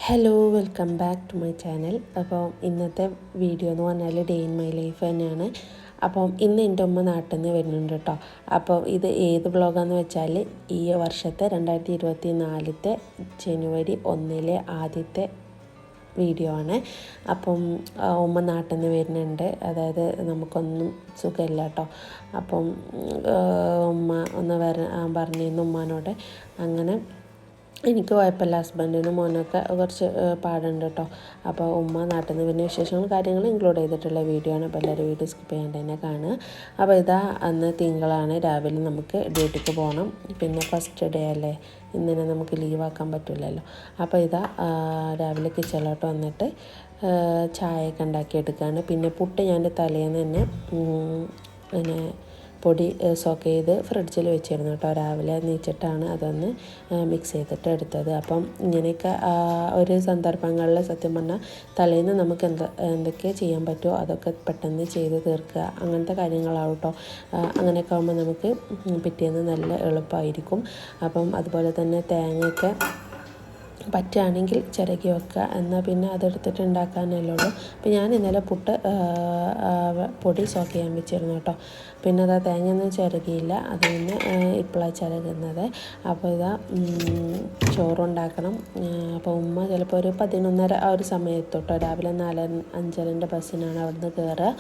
Hello welcome back to my channel. അപ്പോൾ ഇന്നത്തെ video എന്ന് പറഞ്ഞാൽ ഡേ ഇൻ മൈ ലൈഫ് തന്നെയാണ്. അപ്പം ഇന്ന് എൻ്റെ ഉമ്മ നാട്ടിൽ നിന്ന് വരുന്നുണ്ട് കേട്ടോ. അപ്പോൾ ഇത് ഏത് വ്ളോഗാന്ന് വെച്ചാൽ ഈ വർഷത്തെ 2024 ജനുവരി 1 ആദ്യത്തെ വീഡിയോ ആണ്. അപ്പം ഉമ്മ നാട്ടിൽ നിന്ന് വരുന്നുണ്ട്. അതായത് നമുക്കൊന്നും സുഖമില്ല കേട്ടോ. അപ്പം ഉമ്മ ഒന്ന് പറഞ്ഞിരുന്നു ഉമ്മാനോട്. അങ്ങനെ എനിക്ക് കുഴപ്പമില്ല, ഹസ്ബൻഡിനും മോനൊക്കെ കുറച്ച് പാടുണ്ട് കേട്ടോ. അപ്പോൾ ഉമ്മ നാട്ടിൽ നിന്ന് പിന്നെ വിശേഷങ്ങളും കാര്യങ്ങളും ഇൻക്ലൂഡ് ചെയ്തിട്ടുള്ള വീഡിയോ ആണ്. അപ്പോൾ എല്ലാവരും വീഡിയോ സ്കിപ്പ് ചെയ്യാണ്ട് തന്നെ കാണുക. അപ്പോൾ ഇതാ അന്ന് തിങ്കളാണ്, രാവിലെ നമുക്ക് ഡ്യൂട്ടിക്ക് പോകണം. പിന്നെ ഫസ്റ്റ് ഡേ അല്ലേ, ഇന്നിനെ നമുക്ക് ലീവാക്കാൻ പറ്റില്ലല്ലോ. അപ്പോൾ ഇതാ രാവിലെ കിച്ചണിലോട്ട് വന്നിട്ട് ചായയൊക്കെ ഉണ്ടാക്കിയെടുക്കുകയാണ്. പിന്നെ പുട്ട് ഞാൻ തലേന്ന് തന്നെ പിന്നെ പൊടി സോക്ക് ചെയ്ത് ഫ്രിഡ്ജിൽ വെച്ചിരുന്നു കേട്ടോ. രാവിലെ നീച്ചിട്ടാണ് അതൊന്ന് മിക്സ് ചെയ്തിട്ട് എടുത്തത്. അപ്പം ഇങ്ങനെയൊക്കെ ഒരു സന്ദർഭങ്ങളിൽ സത്യം പറഞ്ഞാൽ തലേന്ന് നമുക്ക് എന്തൊക്കെ ചെയ്യാൻ പറ്റുമോ അതൊക്കെ പെട്ടെന്ന് ചെയ്ത് തീർക്കുക, അങ്ങനത്തെ കാര്യങ്ങളാവും കേട്ടോ. അങ്ങനെയൊക്കെ ആകുമ്പോൾ നമുക്ക് പിറ്റേന്ന് നല്ല എളുപ്പമായിരിക്കും. അപ്പം അതുപോലെ തന്നെ തേങ്ങയൊക്കെ പറ്റുകയാണെങ്കിൽ ചിരകി വെക്കുക, എന്നാൽ പിന്നെ അതെടുത്തിട്ട് ഉണ്ടാക്കാനല്ലേ ഉള്ളൂ. അപ്പോൾ ഞാൻ ഇന്നലെ പുട്ട് പൊടി സോക്ക് ചെയ്യാൻ വെച്ചിരുന്നു കേട്ടോ. പിന്നെ അതാ തേങ്ങയൊന്നും ചിരകിയില്ല, അത് പിന്നെ ഇപ്പോഴാണ് ചിരകുന്നത്. അപ്പോൾ ഇതാ ചോറുണ്ടാക്കണം. അപ്പോൾ ഉമ്മ ചിലപ്പോൾ ഒരു 11:30 ആ ഒരു സമയത്ത് കേട്ടോ. രാവിലെ 4:05 ബസ്സിനാണ് അവിടുന്ന് കയറുക.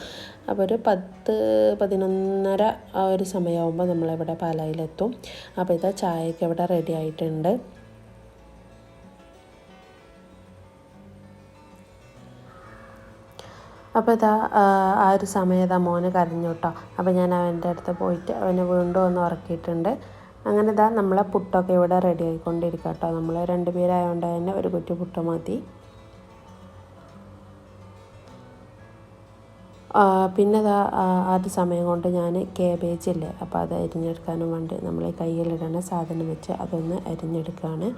അപ്പോൾ ഒരു 10-11:30 ആ ഒരു സമയമാകുമ്പോൾ നമ്മളിവിടെ പാലായിലെത്തും. അപ്പോൾ ഇതാ ചായയൊക്കെ ഇവിടെ റെഡി ആയിട്ടുണ്ട്. അപ്പോൾ ഇതാ ആ ഒരു സമയത്ത് മോന് കരഞ്ഞു കേട്ടോ. അപ്പോൾ ഞാൻ അവൻ്റെ അടുത്ത് പോയിട്ട് അവനെ വീണ്ടും ഒന്ന് ഉറക്കിയിട്ടുണ്ട്. അങ്ങനെ ഇതാ നമ്മളെ പുട്ടൊക്കെ ഇവിടെ റെഡി ആയിക്കൊണ്ടിരിക്കുക കേട്ടോ. നമ്മൾ 2 പേരായതുകൊണ്ട് തന്നെ ഒരു കുറ്റി പുട്ട് മതി. പിന്നെ ഇതാ ആ ഒരു സമയം കൊണ്ട് ഞാൻ കേബേജ് ഇല്ലേ, അപ്പോൾ അത് അരിഞ്ഞെടുക്കാനും വേണ്ടി നമ്മൾ കയ്യിലിടുന്ന സാധനം വെച്ച് അതൊന്ന് അരിഞ്ഞെടുക്കുകയാണ്.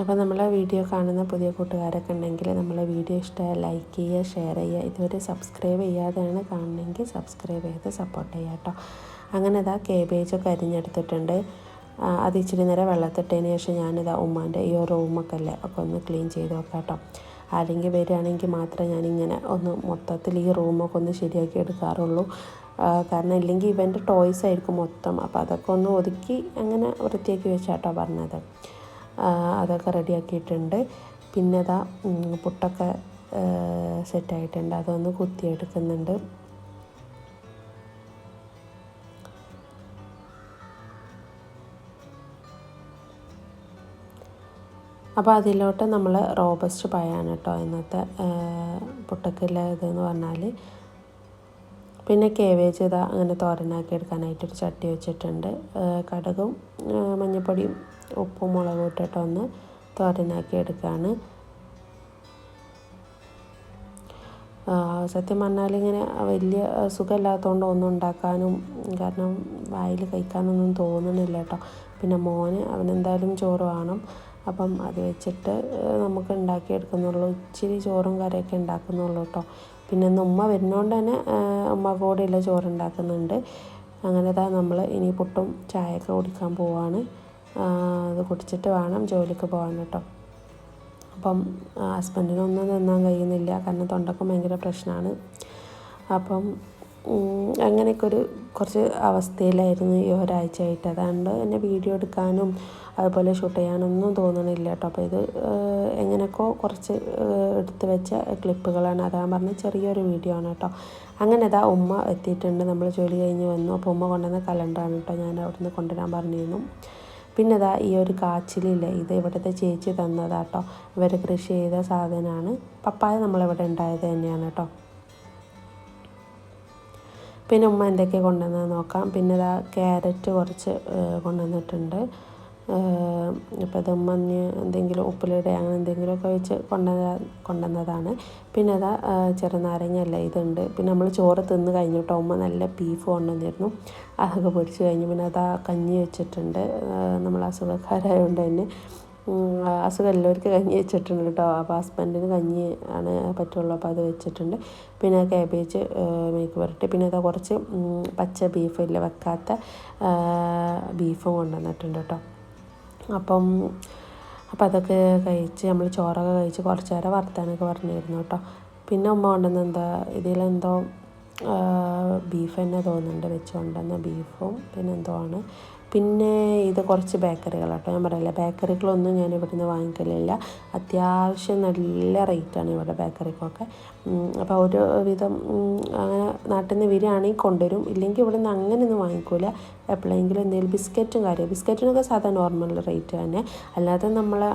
അപ്പോൾ നമ്മളെ വീഡിയോ കാണുന്ന പുതിയ കൂട്ടുകാരൊക്കെ ഉണ്ടെങ്കിൽ നമ്മളെ വീഡിയോ ഇഷ്ടമായി ലൈക്ക് ചെയ്യുക, ഷെയർ ചെയ്യുക. ഇതുവരെ സബ്സ്ക്രൈബ് ചെയ്യാതെയാണ് കാണണമെങ്കിൽ സബ്സ്ക്രൈബ് ചെയ്ത് സപ്പോർട്ട് ചെയ്യുക കേട്ടോ. അങ്ങനെ ഇതാ കേബേജൊക്കെ അരിഞ്ഞെടുത്തിട്ടുണ്ട്. അത് ഇച്ചിരി നേരം വെള്ളത്തിട്ടതിന് ശേഷം ഞാനിതാ ഉമ്മാൻ്റെ ഈ റൂമൊക്കെ അല്ലേ ഒക്കെ ഒന്ന് ക്ലീൻ ചെയ്ത് വെക്കാം കേട്ടോ. ആരെങ്കിലും വരികയാണെങ്കിൽ മാത്രമേ ഞാനിങ്ങനെ ഒന്ന് മൊത്തത്തിൽ ഈ റൂമൊക്കെ ഒന്ന് ശരിയാക്കി എടുക്കാറുള്ളൂ. കാരണം ഇല്ലെങ്കിൽ ഇവൻ്റെ ടോയ്സ് ആയിരിക്കും മൊത്തം. അപ്പോൾ അതൊക്കെ ഒന്ന് ഒതുക്കി അങ്ങനെ വൃത്തിയാക്കി വെച്ചാട്ടോ പറഞ്ഞത്. അതൊക്കെ റെഡിയാക്കിയിട്ടുണ്ട്. പിന്നെ അതാ പുട്ടൊക്കെ സെറ്റായിട്ടുണ്ട്, അതൊന്ന് കുത്തിയെടുക്കുന്നുണ്ട്. അപ്പോൾ അതിലോട്ട് നമ്മൾ റോബസ്റ്റ് പഴമാണ് കേട്ടോ ഇന്നത്തെ പുട്ടക്കുള്ള ഇതെന്ന് പറഞ്ഞാൽ. പിന്നെ കേബേജ് ഇതാ അങ്ങനെ തോരനാക്കി എടുക്കാനായിട്ടൊരു ചട്ടി വെച്ചിട്ടുണ്ട്. കടുകും മഞ്ഞൾപ്പൊടിയും ഉപ്പും മുളകും ഇട്ടിട്ട് ഒന്ന് തോരനാക്കി എടുക്കുകയാണ്. സത്യം പറഞ്ഞാൽ ഇങ്ങനെ വലിയ സുഖമില്ലാത്തതുകൊണ്ട് ഒന്നും ഉണ്ടാക്കാനും കാരണം വായിൽ കഴിക്കാനൊന്നും തോന്നുന്നില്ല കേട്ടോ. പിന്നെ മോന് അവനെന്തായാലും ചോറ് വേണം. അപ്പം അത് വെച്ചിട്ട് നമുക്ക് ഉണ്ടാക്കിയെടുക്കുന്നുള്ളൂ. ഇച്ചിരി ചോറും കറിയൊക്കെ ഉണ്ടാക്കുന്നുള്ളൂ കേട്ടോ. പിന്നെ ഇന്ന് ഉമ്മ വരുന്നതുകൊണ്ട് തന്നെ ഉമ്മ കൂടെയുള്ള ചോറ് ഉണ്ടാക്കുന്നുണ്ട്. അങ്ങനെ ഇതാ നമ്മൾ ഇനി പുട്ടും ചായയൊക്കെ കുടിക്കാൻ പോവാണ്. അത് കുടിച്ചിട്ട് വേണം ജോലിക്ക് പോകാൻ കേട്ടോ. അപ്പം ഹസ്ബൻഡിനൊന്നും തിന്നാൻ കഴിയുന്നില്ല, കാരണം തൊണ്ടയ്ക്ക് ഭയങ്കര പ്രശ്നമാണ്. അപ്പം അങ്ങനെയൊക്കെ കുറച്ച് അവസ്ഥയിലായിരുന്നു ഈ ഒരാഴ്ചയായിട്ട്. അതുകൊണ്ട് എന്നെ വീഡിയോ എടുക്കാനും അതുപോലെ ഷൂട്ട് ചെയ്യാനൊന്നും തോന്നണില്ല കേട്ടോ. അപ്പോൾ ഇത് എങ്ങനെയൊക്കെ കുറച്ച് എടുത്ത് വെച്ച ക്ലിപ്പുകളാണ്. അതാ പറഞ്ഞ ചെറിയൊരു വീഡിയോ ആണ് കേട്ടോ. അങ്ങനെ ഇതാ ഉമ്മ എത്തിയിട്ടുണ്ട്. നമ്മൾ ജോലി കഴിഞ്ഞ് വന്നു. അപ്പോൾ ഉമ്മ കൊണ്ടുവന്ന കലണ്ടറാണ് കേട്ടോ, ഞാൻ അവിടെ നിന്ന് കൊണ്ടുവരാൻ പറഞ്ഞിരുന്നു. പിന്നെ ഇതാ ഈ ഒരു കാച്ചിലില്ലേ, ഇത് ഇവിടുത്തെ ചേച്ചി തന്നതാട്ടോ. ഇവർ കൃഷി ചെയ്ത സാധനമാണ്. പപ്പായ നമ്മളിവിടെ ഉണ്ടായത് തന്നെയാണ് കേട്ടോ. പിന്നെ ഉമ്മ എന്തൊക്കെ കൊണ്ടുവന്നത് നോക്കാം. പിന്നെ ഇതാ ക്യാരറ്റ് കുറച്ച് കൊണ്ടുവന്നിട്ടുണ്ട്. അപ്പോൾ ഇത് ഉമ്മ എന്തെങ്കിലും ഉപ്പിലിടെ അങ്ങനെ എന്തെങ്കിലുമൊക്കെ വെച്ച് കൊണ്ടുവന്നതാണ്. പിന്നെ അതാ ചെറുനാരങ്ങ അല്ല ഇതുണ്ട്. പിന്നെ നമ്മൾ ചോറ് തിന്ന് കഴിഞ്ഞിട്ടോ ഉമ്മ നല്ല ബീഫ് കൊണ്ടുവന്നിരുന്നു, അതൊക്കെ പൊരിച്ച് കഴിഞ്ഞു. പിന്നെ അതാ കഞ്ഞി വെച്ചിട്ടുണ്ട്. നമ്മൾ അസുഖക്കാരായതുകൊണ്ട് തന്നെ അസുഖം എല്ലാവർക്കും കഞ്ഞി വെച്ചിട്ടുണ്ട് കേട്ടോ. അപ്പോൾ ഹസ്ബൻഡിന് കഞ്ഞി ആണ് പറ്റുള്ളൂ, അപ്പോൾ അത് വെച്ചിട്ടുണ്ട്. പിന്നെ കാബേജ് മെഴുക്ക് പുരട്ടി. പിന്നെ അതാ കുറച്ച് പച്ച ബീഫില്ല വെക്കാത്ത ബീഫും കൊണ്ടുവന്നിട്ടുണ്ട് കേട്ടോ. അപ്പം അതൊക്കെ കഴിച്ച് നമ്മൾ ചോറൊക്കെ കഴിച്ച് കുറച്ച് നേരം വർത്താനൊക്കെ പറഞ്ഞിരുന്നു കേട്ടോ. പിന്നെ ഉമ്മ കൊണ്ടുവന്ന് എന്താ ഇതിലെന്തോ ബീഫ് തന്നെ തോന്നുന്നുണ്ട്, വെച്ച് കൊണ്ടുവന്ന ബീഫും പിന്നെ എന്തോ ആണ്. പിന്നെ ഇത് കുറച്ച് ബേക്കറികൾ കേട്ടോ. ഞാൻ പറയില്ല, ബേക്കറികളൊന്നും ഞാൻ ഇവിടുന്ന് വാങ്ങിക്കലില്ല. അത്യാവശ്യം നല്ല റേറ്റാണ് ഇവിടെ ബേക്കറിക്കൊക്കെ. അപ്പോൾ ഒരു വിധം അങ്ങനെ നാട്ടിൽ നിന്ന് വരികയാണെങ്കിൽ കൊണ്ടുവരും, ഇല്ലെങ്കിൽ ഇവിടെ നിന്ന് അങ്ങനെയൊന്നും വാങ്ങിക്കില്ല. എപ്പോഴെങ്കിലും എന്തെങ്കിലും ബിസ്ക്കറ്റിനൊക്കെ സാധാരണ നോർമൽ റേറ്റ് തന്നെ.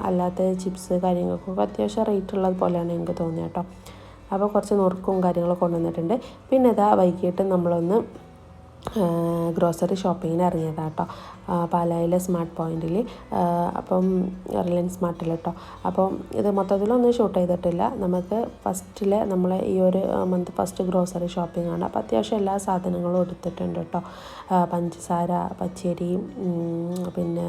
അല്ലാത്ത ചിപ്സ് കാര്യങ്ങൾക്കൊക്കെ അത്യാവശ്യം റേറ്റ് ഉള്ളത് പോലെയാണ് എനിക്ക് തോന്നിയത് കേട്ടോ. അപ്പോൾ കുറച്ച് നുറുക്കും കാര്യങ്ങളൊക്കെ കൊണ്ടുവന്നിട്ടുണ്ട്. പിന്നെ ഇതാ വൈകിട്ട് നമ്മളൊന്ന് ഗ്രോസറി ഷോപ്പിങ്ങിന് ഇറങ്ങിയതാണ് കേട്ടോ, പാലായിലെ സ്മാർട്ട് പോയിൻറ്റിൽ. അപ്പം റിലയൻസ് സ്മാർട്ടിൽ കേട്ടോ. അപ്പം ഇത് മൊത്തത്തിലൊന്നും ഷൂട്ട് ചെയ്തിട്ടില്ല. നമുക്ക് ഫസ്റ്റിൽ നമ്മളെ ഈ ഒരു മന്ത് ഫസ്റ്റ് ഗ്രോസറി ഷോപ്പിംഗ് ആണ്. അപ്പോൾ അത്യാവശ്യം എല്ലാ സാധനങ്ങളും എടുത്തിട്ടുണ്ട് കേട്ടോ. പഞ്ചസാര, പച്ചരി, പിന്നെ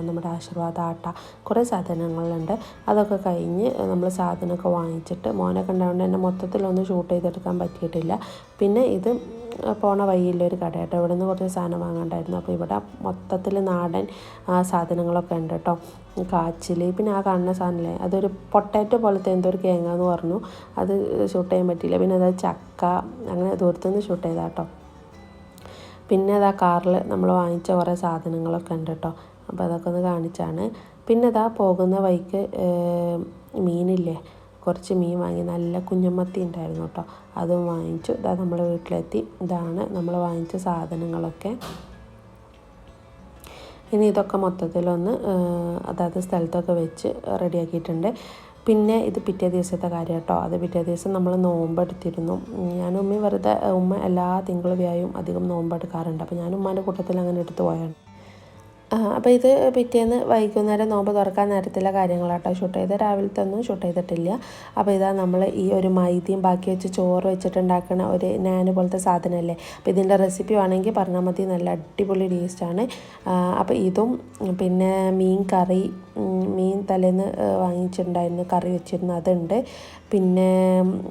നമ്മുടെ ആശീർവാദ ആട്ട, കുറേ സാധനങ്ങളുണ്ട്. അതൊക്കെ കഴിഞ്ഞ് നമ്മൾ സാധനമൊക്കെ വാങ്ങിച്ചിട്ട് മോനൊക്കെ ഉണ്ടായതുകൊണ്ട് തന്നെ മൊത്തത്തിലൊന്നും ഷൂട്ട് ചെയ്തെടുക്കാൻ പറ്റിയിട്ടില്ല. പിന്നെ ഇത് പോണ വഴിയിലൊരു കട കേട്ടോ, ഇവിടെ നിന്ന് കുറച്ച് സാധനം വാങ്ങാണ്ടായിരുന്നു. അപ്പോൾ ഇവിടെ മൊത്തത്തിൽ നാടൻ സാധനങ്ങളൊക്കെ ഉണ്ട് കേട്ടോ. കാച്ചിൽ, പിന്നെ ആ കാണുന്ന സാധനമില്ലേ, അതൊരു പൊട്ടാറ്റോ പോലത്തെ എന്തോ ഒരു കേങ്ങാന്ന് പറഞ്ഞു, അത് ഷൂട്ട് ചെയ്യാൻ പറ്റിയില്ല. പിന്നെ അത് ചക്ക, അങ്ങനെ ദൂരത്തുനിന്ന് ഷൂട്ട് ചെയ്താൽ കേട്ടോ. പിന്നെ അതാ കാറിൽ നമ്മൾ വാങ്ങിച്ച കുറേ സാധനങ്ങളൊക്കെ ഉണ്ട് കേട്ടോ. അപ്പോൾ അതൊക്കെ ഒന്ന് കാണിച്ചാണ്. പിന്നെ അതാ പോകുന്ന വഴിക്ക് മീനില്ലേ, കുറച്ച് മീൻ വാങ്ങി, നല്ല കുഞ്ഞമത്തി ഉണ്ടായിരുന്നു കേട്ടോ, അതും വാങ്ങിച്ചു. ഇതാ നമ്മൾ വീട്ടിലെത്തി. ഇതാണ് നമ്മൾ വാങ്ങിച്ച സാധനങ്ങളൊക്കെ. ഇനി ഇതൊക്കെ മൊത്തത്തിലൊന്ന് അതായത് സ്ഥലത്തൊക്കെ വെച്ച് റെഡിയാക്കിയിട്ടുണ്ട്. പിന്നെ ഇത് പിറ്റേ ദിവസത്തെ കാര്യം കേട്ടോ. അത് പിറ്റേ ദിവസം നമ്മൾ നോമ്പെടുത്തിരുന്നു. ഞാനും ഉമ്മയും വെറുതെ, ഉമ്മ എല്ലാ തിങ്കളും വ്യാഴവും അധികം നോമ്പെടുക്കാറുണ്ട്. അപ്പോൾ ഞാനും ഉമ്മാൻ്റെ കൂട്ടത്തിൽ അങ്ങനെ എടുത്തു പോയാണ്. അപ്പോൾ ഇത് പിറ്റേന്ന് വൈകുന്നേരം നോമ്പ് തുറക്കാൻ നേരത്തിലെ കാര്യങ്ങളാട്ടോ ഷൂട്ട് ചെയ്ത്. രാവിലത്തെ ഒന്നും ഷൂട്ട് ചെയ്തിട്ടില്ല. അപ്പോൾ ഇതാ നമ്മൾ ഈ ഒരു മൈദയും ബാക്കി വെച്ച് ചോറ് വെച്ചിട്ടുണ്ടാക്കുന്ന ഒരു നാന് പോലത്തെ സാധനമല്ലേ. അപ്പോൾ ഇതിൻ്റെ റെസിപ്പി വേണമെങ്കിൽ പറഞ്ഞാൽ മതി, നല്ല അടിപൊളി ടേസ്റ്റാണ്. അപ്പോൾ ഇതും പിന്നെ മീൻ തലേന്ന് വാങ്ങിച്ചിട്ടുണ്ടായിരുന്നു, കറി വെച്ചിരുന്നു, അതുണ്ട്. പിന്നെ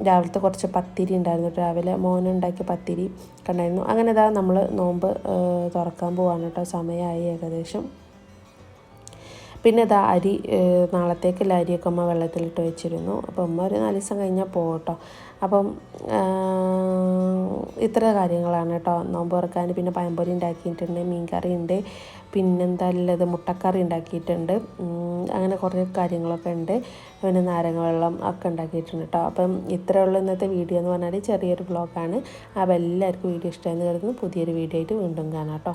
രാവിലത്തെ കുറച്ച് പത്തിരി ഉണ്ടായിരുന്നു, രാവിലെ മോനുണ്ടാക്കിയ പത്തിരി ഉണ്ടായിരുന്നു. അങ്ങനെ ഇതാ നമ്മൾ നോമ്പ് തുറക്കാൻ പോവാണ് കേട്ടോ, സമയമായി ഏകദേശം. പിന്നെ ഇതാ അരി, നാളത്തേക്കുള്ള അരിയൊക്കെ അമ്മ വെള്ളത്തിലിട്ട് വെച്ചിരുന്നു. അപ്പോൾ അമ്മ ഒരു 4 ദിവസം കഴിഞ്ഞാൽ പോകും കേട്ടോ. അപ്പം ഇത്ര കാര്യങ്ങളാണ് കേട്ടോ നോമ്പ് തുറക്കാൻ. പിന്നെ പഴംപൊരി ഉണ്ടാക്കിയിട്ടുണ്ട്, മീൻകറി ഉണ്ട്, പിന്നെന്താ ഉള്ളത്, മുട്ടക്കറി ഉണ്ടാക്കിയിട്ടുണ്ട്, അങ്ങനെ കുറേ കാര്യങ്ങളൊക്കെ ഉണ്ട്. പിന്നെ നാരങ്ങ വെള്ളം ഒക്കെ ഉണ്ടാക്കിയിട്ടുണ്ട് കേട്ടോ. അപ്പം ഇത്രയേ ഉള്ളൂ ഇന്നത്തെ വീഡിയോ എന്ന് പറഞ്ഞാൽ, ചെറിയൊരു വ്ളോഗാണ്. അപ്പോൾ എല്ലാവർക്കും വീഡിയോ ഇഷ്ടമായെന്ന് കരുതുന്നു. പുതിയൊരു വീഡിയോ ആയിട്ട് വീണ്ടും കാണാം കേട്ടോ.